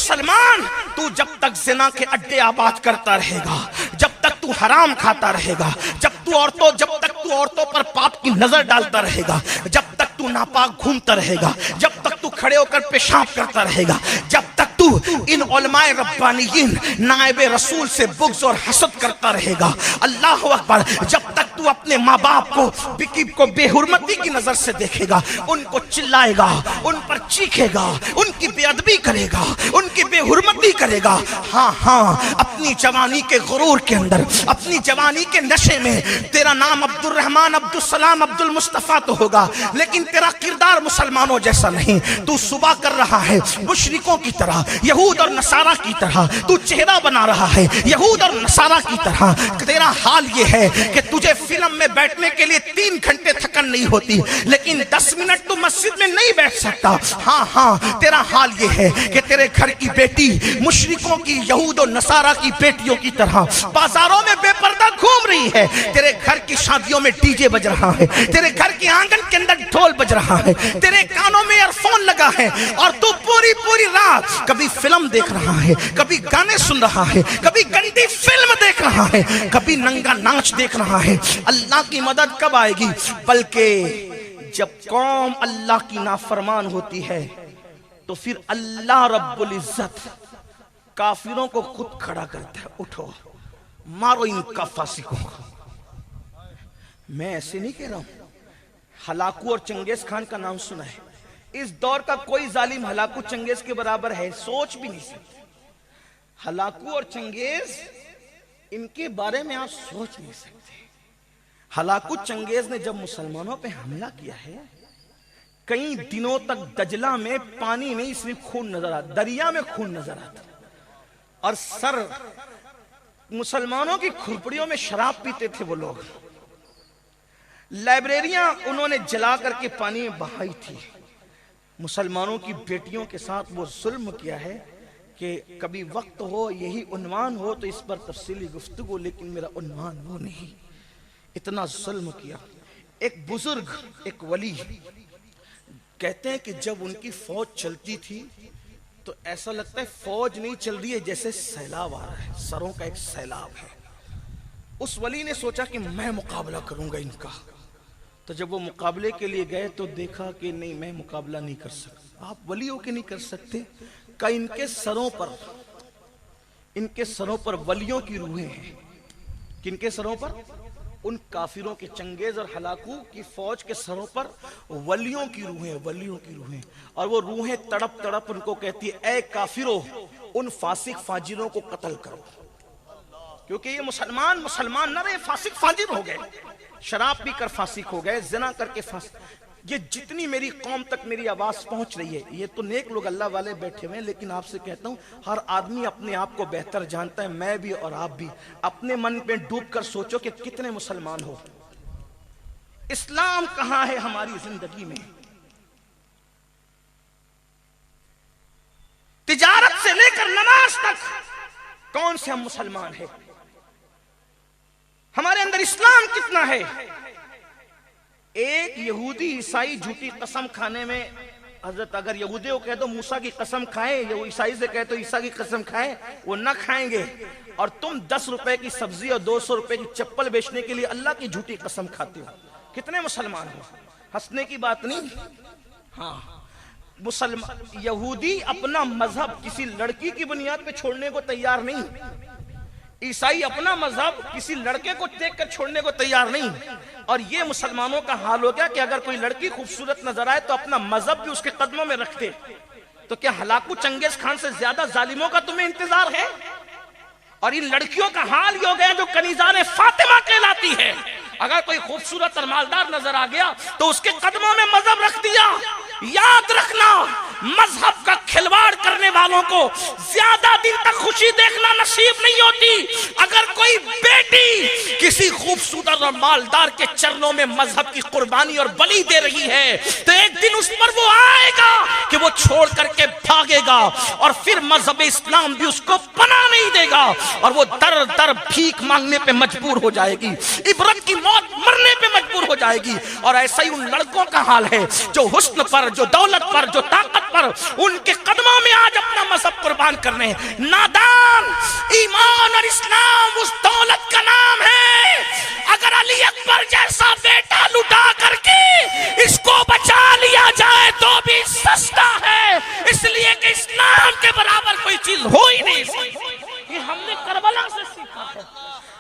مسلمان تو جب تک زنا کے اڈے آباد کرتا رہے گا، جب تک تو حرام کھاتا رہے گا، جب تک تو عورتوں پر پاپ کی نظر ڈالتا رہے گا، جب تک تو ناپاک گھومتا رہے گا، جب تک تو کھڑے ہو کر پیشاب کرتا رہے گا، جب تک تو ان علماء ربانیین نائب رسول سے بغض اور حسد کرتا رہے گا، اللہ اکبر، جب تک تو اپنے ماں باپ کو بے حرمتی کی نظر سے دیکھے گا، ان کو چلائے گا، ان پر چیخے گا، ان کی بے ادبی کرے گا، ان کی بے حرمتی کرے گا، ہاں اپنی جوانی کے غرور کے اندر، اپنی جوانی کے نشے میں تیرا نام عبد الرحمن، عبد السلام، عبد المصطفیٰ تو ہوگا، لیکن تیرا کردار مسلمانوں جیسا نہیں۔ تو صبح کر رہا ہے مشرکوں کی طرح، یہود اور نصارہ کی طرح، تو چہرہ بنا رہا ہے یہود اور نصارہ کی طرح۔ تیرا حال یہ ہے کہ تجھے فلم میں بیٹھنے کے لیے 3 گھنٹے تھکن نہیں ہوتی، لیکن 10 منٹ تو مسجد میں نہیں بیٹھ سکتا۔ ہاں تیرا حال یہ ہے کہ تیرے گھر کی بیٹی مشرکوں کی، یہود اور نصارہ کی بیٹیوں کی طرح بازاروں میں بے پردہ گھوم رہی ہے، تیرے گھر کی شادیوں میں ڈی جے بج رہا ہے، تیرے گھر کے آنگن کے اندر ڈھول بج رہا ہے، تیرے کانوں میں ایئر فون لگا ہے، اور تو پوری رات کبھی فلم دیکھ رہا ہے، کبھی گانے سن رہا ہے، کبھی گندی فلم دیکھ رہا ہے، کبھی ننگا ناچ دیکھ رہا ہے۔ اللہ کی مدد کب آئے گی؟ بلکہ جب قوم اللہ کی نافرمان ہوتی ہے تو پھر اللہ رب العزت کافروں کو خود کھڑا کرتا ہے، اٹھو مارو ان کا فاسقوں کو۔ میں ایسے نہیں کہہ رہا ہوں، ہلاکو اور چنگیز خان کا نام سنا ہے، اس دور کا کوئی ظالم ہلاکو چنگیز کے برابر ہے، سوچ بھی نہیں سکتے۔ ہلاکو اور چنگیز، ان کے بارے میں آپ سوچ نہیں سکتے۔ ہلاکو چنگیز نے جب مسلمانوں پہ حملہ کیا ہے، کئی دنوں تک دجلہ میں پانی نہیں صرف خون نظر آتا، دریا میں خون نظر آتا، اور سر مسلمانوں کی کھرپڑیوں میں شراب پیتے تھے وہ لوگ۔ لائبریریاں انہوں نے جلا کر کے پانی میں بہائی تھی۔ مسلمانوں کی بیٹیوں کے ساتھ وہ ظلم کیا ہے کہ کبھی وقت ہو، یہی عنوان ہو تو اس پر تفصیلی گفتگو، لیکن میرا عنوان وہ نہیں۔ اتنا ظلم کیا۔ ایک بزرگ، ایک ولی کہتے ہیں کہ جب ان کی فوج چلتی تھی تو ایسا لگتا ہے فوج نہیں چل رہی ہے، جیسے سیلاب آ رہا ہے، سروں کا ایک سیلاب ہے۔ اس ولی نے سوچا کہ میں مقابلہ کروں گا ان کا۔ تو جب وہ مقابلے کے لیے گئے تو دیکھا کہ نہیں، میں مقابلہ نہیں کر سکتا۔ آپ ولی ہو کے نہیں کر سکتے؟ کہ ان کے سروں پر ولیوں کی روحیں ہیں۔ کن کے سروں پر؟ ان کافروں کے، چنگیز اور ہلاکو کی فوج کے سروں پر ولیوں کی روحیں، ولیوں کی روحیں۔ اور وہ روحیں تڑپ تڑپ ان کو کہتی ہے، اے کافروں، ان فاسق فاجروں کو قتل کرو، کیونکہ یہ مسلمان نہ رہے، فاسق فاجر ہو گئے، شراب پی کر فاسق ہو گئے، زنا کر کے فاسق۔ یہ جتنی میری قوم تک میری آواز پہنچ رہی ہے، یہ تو نیک لوگ اللہ والے بیٹھے ہوئے ہیں، لیکن آپ سے کہتا ہوں ہر آدمی اپنے آپ کو بہتر جانتا ہے، میں بھی اور آپ بھی۔ اپنے من میں ڈوب کر سوچو کہ کتنے مسلمان ہو۔ اسلام کہاں ہے ہماری زندگی میں؟ تجارت سے لے کر نماز تک کون سے ہم مسلمان ہیں؟ ہمارے اندر اسلام کتنا ہے؟ ایک یہودی عیسائی جھوٹی قسم کھانے میں، حضرت اگر یہودی کو کہہ دو موسیٰ کی قسم کھائیں، یا وہ عیسائی سے کہہ دو عیسیٰ کی قسم کھائیں، وہ نہ کھائیں گے۔ اور تم 10 روپے کی سبزی اور 200 روپے کی چپل بیچنے کے لیے اللہ کی جھوٹی قسم کھاتے ہو۔ کتنے مسلمان ہو؟ ہنسنے کی بات نہیں۔ ہاں، یہودی اپنا مذہب کسی لڑکی کی بنیاد پہ چھوڑنے کو تیار نہیں، عیسائی اپنا مذہب کسی لڑکے کو دیکھ کر چھوڑنے کو تیار نہیں۔ اور یہ مسلمانوں کا حال ہو گیا کہ اگر کوئی لڑکی خوبصورت نظر آئے تو اپنا مذہب بھی اس کے قدموں میں رکھتے۔ تو کیا ہلاکو چنگیز خان سے زیادہ ظالموں کا تمہیں انتظار ہے؟ اور ان لڑکیوں کا حال یہ ہو گیا جو کنیزان فاطمہ کہلاتی ہے، اگر کوئی خوبصورت اور مالدار نظر آ گیا تو اس کے قدموں میں مذہب رکھ دیا۔ یاد رکھنا، مذہب کا کھلواڑ کرنے والوں کو زیادہ دن تک خوشی دیکھنا نصیب نہیں ہوتی۔ اگر کوئی بیٹی کسی خوبصورت اور مالدار کے چرنوں میں مذہب کی قربانی اور بلی دے رہی ہے تو ایک دن اس پر وہ آئے گا کہ وہ چھوڑ کر کے بھاگے گا، اور پھر مذہب اسلام بھی اس کو پناہ نہیں دے گا، اور وہ در در بھیک مانگنے پہ مجبور ہو جائے گی، عبرت کی موت مرنے پہ مجبور ہو جائے گی۔ اور ایسا ہی ان لڑکوں کا حال ہے جو حسن پر، جو دولت پر، جو طاقت پر، ان کے قدموں میں آج اپنا مذہب قربان قربان کرنے ہیں. نادان، ایمان اور اسلام اس دولت کا نام ہے. اگر علی اکبر جیسا بیٹا لٹا کر کے اس کو بچا لیا جائے تو بھی سستا ہے، اس لیے کہ اسلام کے برابر کوئی چیز ہو ہی نہیں سکتی. یہ ہم نے کربلا سے سیکھا ہے،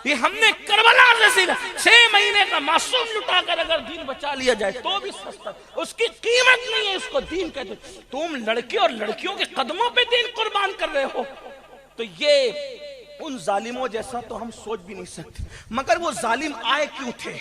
یہ ہم نے کربلا سے سیکھا. 6 مہینے کا معصوم لٹا کر اگر دین بچا لیا جائے تو بھی سستا، اس کی قیمت نہیں ہے، اس کو دین کہتے. تم لڑکے اور لڑکیوں کے قدموں پہ دین قربان کر رہے ہو، تو یہ ان ظالموں جیسا تو ہم سوچ بھی نہیں سکتے. مگر وہ ظالم آئے کیوں تھے؟